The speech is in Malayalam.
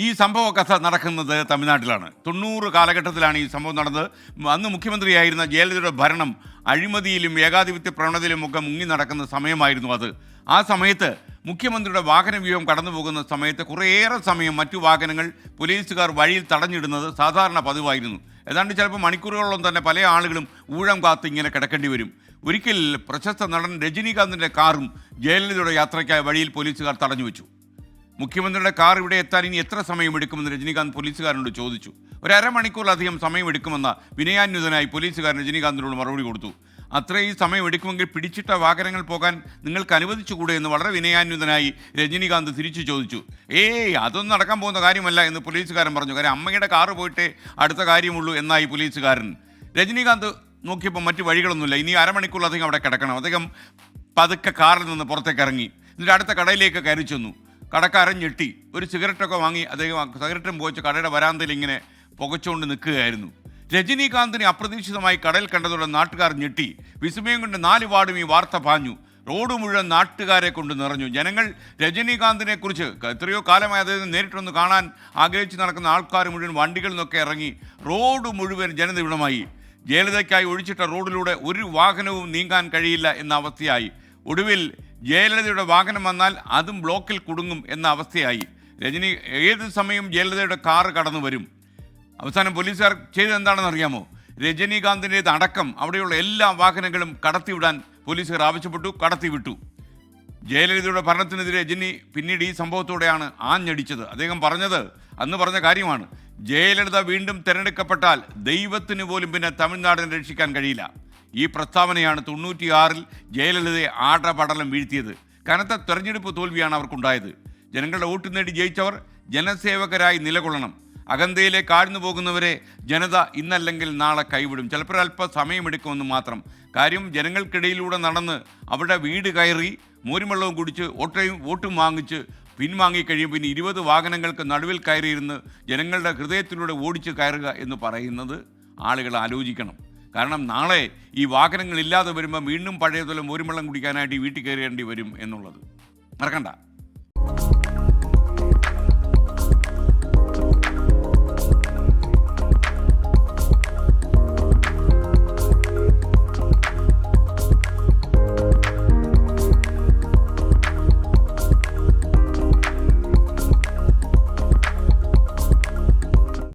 ഈ സംഭവ കഥ നടക്കുന്നത് തമിഴ്നാട്ടിലാണ്. 90 കാലഘട്ടത്തിലാണ് ഈ സംഭവം നടന്നത്. അന്ന് മുഖ്യമന്ത്രിയായിരുന്ന ജയലളിതയുടെ ഭരണം അഴിമതിയിലും ഏകാധിപത്യ പ്രവണതയിലും ഒക്കെ മുങ്ങി നടക്കുന്ന സമയമായിരുന്നു അത്. ആ സമയത്ത് മുഖ്യമന്ത്രിയുടെ വാഹന വ്യൂഹം കടന്നു പോകുന്ന സമയത്ത് കുറേയേറെ സമയം മറ്റു വാഹനങ്ങൾ പോലീസുകാർ വഴിയിൽ തടഞ്ഞിടുന്നത് സാധാരണ പതിവായിരുന്നു. ഏതാണ്ട് ചിലപ്പോൾ മണിക്കൂറുകളോളം തന്നെ പല ആളുകളും ഊഴം കാത്ത് ഇങ്ങനെ കിടക്കേണ്ടി വരും. ഒരിക്കൽ പ്രശസ്ത നടൻ രജനീകാന്തിൻ്റെ കാറും ജയലളിതയുടെ യാത്രയ്ക്കായി വഴിയിൽ പോലീസുകാർ തടഞ്ഞു വെച്ചു. മുഖ്യമന്ത്രിയുടെ കാർ ഇവിടെ എത്താൻ ഇനി എത്ര സമയമെടുക്കുമെന്ന് രജനീകാന്ത് പോലീസുകാരനോട് ചോദിച്ചു. ഒരു അരമണിക്കൂറിലധികം സമയമെടുക്കുമെന്ന വിനയാന്വിതനായി പോലീസുകാരൻ രജനീകാന്തിനോട് മറുപടി കൊടുത്തു. അത്രയും സമയമെടുക്കുമെങ്കിൽ പിടിച്ചിട്ട വാഹനങ്ങൾ പോകാൻ നിങ്ങൾക്ക് അനുവദിച്ചുകൂടെ എന്ന് വളരെ വിനയാന്വിതനായി രജനീകാന്ത് തിരിച്ചു ചോദിച്ചു. അതൊന്നും നടക്കാൻ പോകുന്ന കാര്യമല്ല എന്ന് പോലീസുകാരൻ പറഞ്ഞു. കാര്യം അമ്മയുടെ കാറ് പോയിട്ടേ അടുത്ത കാര്യമുള്ളൂ എന്നായി പോലീസുകാരൻ. രജനീകാന്ത് നോക്കിയപ്പോൾ മറ്റു വഴികളൊന്നുമില്ല. ഇനി അരമണിക്കൂറിലധികം അവിടെ കിടക്കണം. അദ്ദേഹം പതുക്കെ കാറിൽ നിന്ന് പുറത്തേക്ക് ഇറങ്ങി. എന്നിട്ട് അടുത്ത കടയിലേക്ക് കയറി ചെന്നു. കടക്കാരൻ ഞെട്ടി. ഒരു സിഗരറ്റൊക്കെ വാങ്ങി അദ്ദേഹം സിഗരറ്റും പോയിച്ച് കടയുടെ വരാന്തയിൽ ഇങ്ങനെ പുകച്ചുകൊണ്ട് നിൽക്കുകയായിരുന്നു. രജനീകാന്തിനെ അപ്രതീക്ഷിതമായി കടയിൽ കണ്ടതോടെ നാട്ടുകാർ ഞെട്ടി. വിസ്മയം കൊണ്ട് 4 വാർഡും ഈ വാർത്ത പാഞ്ഞു. റോഡ് മുഴുവൻ നാട്ടുകാരെ കൊണ്ട് നിറഞ്ഞു. ജനങ്ങൾ രജനീകാന്തിനെ കുറിച്ച് എത്രയോ കാലമായി അദ്ദേഹം നേരിട്ടൊന്ന് കാണാൻ ആഗ്രഹിച്ച് നടക്കുന്ന ആൾക്കാർ മുഴുവൻ വണ്ടികളിൽ നിന്നൊക്കെ ഇറങ്ങി. റോഡ് മുഴുവൻ ജനനിബിഡമായി. ജയലളിതയ്ക്കായി ഒഴിച്ചിട്ട റോഡിലൂടെ ഒരു വാഹനവും നീങ്ങാൻ കഴിയില്ല എന്ന അവസ്ഥയായി. ഒടുവിൽ ജയലളിതയുടെ വാഹനം വന്നാൽ അതും ബ്ലോക്കിൽ കുടുങ്ങും എന്ന അവസ്ഥയായി. രജനി ഏത് സമയം ജയലളിതയുടെ കാറ് കടന്നു വരും. അവസാനം പോലീസുകാർ ചെയ്തെന്താണെന്ന് അറിയാമോ? രജനീകാന്തിൻ്റേത് അടക്കം അവിടെയുള്ള എല്ലാ വാഹനങ്ങളും കടത്തിവിടാൻ പോലീസുകാർ ആവശ്യപ്പെട്ടു. കടത്തിവിട്ടു. ജയലളിതയുടെ ഭരണത്തിനെതിരെ രജനി പിന്നീട് ഈ സംഭവത്തോടെയാണ് ആഞ്ഞടിച്ചത്. അദ്ദേഹം അന്ന് പറഞ്ഞ കാര്യമാണ്. ജയലളിത വീണ്ടും തിരഞ്ഞെടുക്കപ്പെട്ടാൽ ദൈവത്തിന് പോലും പിന്നെ തമിഴ്നാടിനെ രക്ഷിക്കാൻ കഴിയില്ല. ഈ പ്രസ്താവനയാണ് 96-ൽ ജയലളിതയെ ആടപടലം വീഴ്ത്തിയത്. കനത്ത തെരഞ്ഞെടുപ്പ് തോൽവിയാണ് അവർക്കുണ്ടായത്. ജനങ്ങളുടെ വോട്ട് നേടി ജയിച്ചവർ ജനസേവകരായി നിലകൊള്ളണം. അകന്തയിലേക്ക് ആഴ്ന്നു പോകുന്നവരെ ജനത ഇന്നല്ലെങ്കിൽ നാളെ കൈവിടും. ചിലപ്പോൾ അല്പം സമയമെടുക്കുമെന്ന് മാത്രം. കാര്യം ജനങ്ങൾക്കിടയിലൂടെ നടന്ന് അവരുടെ വീട് കയറി മോരുവെള്ളവും കുടിച്ച് വോട്ടും വാങ്ങിച്ച് പിൻവാങ്ങിക്കഴിയും. പിന്നെ 20 വാഹനങ്ങൾക്ക് നടുവിൽ കയറിയിരുന്ന് ജനങ്ങളുടെ ഹൃദയത്തിലൂടെ ഓടിച്ച് കയറുക എന്ന് പറയുന്നത് ആളുകൾ ആലോചിക്കണം. കാരണം നാളെ ഈ വാഹനങ്ങൾ ഇല്ലാതെ വരുമ്പോൾ വീണ്ടും പഴയതുപോലെ മോരുവെള്ളം കുടിക്കാനായിട്ട് ഈ വീട്ടിൽ കയറേണ്ടി വരും എന്നുള്ളത് മറക്കണ്ട.